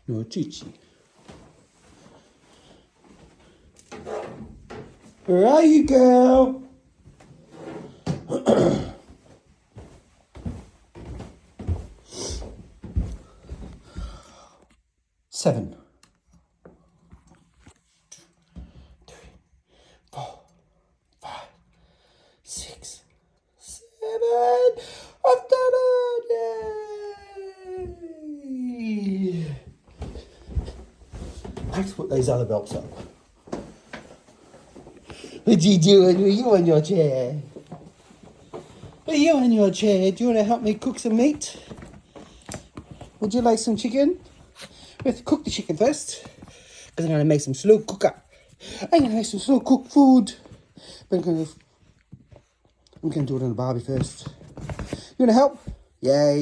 No, ChiChi. Where are you, girl? Seven. 2, 3, 4, 5, 6, 7. I've done it! Yay! I have to put those other belts up. What are you doing? Are you on your chair? Are you on your chair? Do you want to help me cook some meat? Would you like some chicken? We have to cook the chicken first, because I'm going to make some slow cooker. I'm going to make some slow cooked food. But I'm going to do it on the barbie first. You want to help? Yay.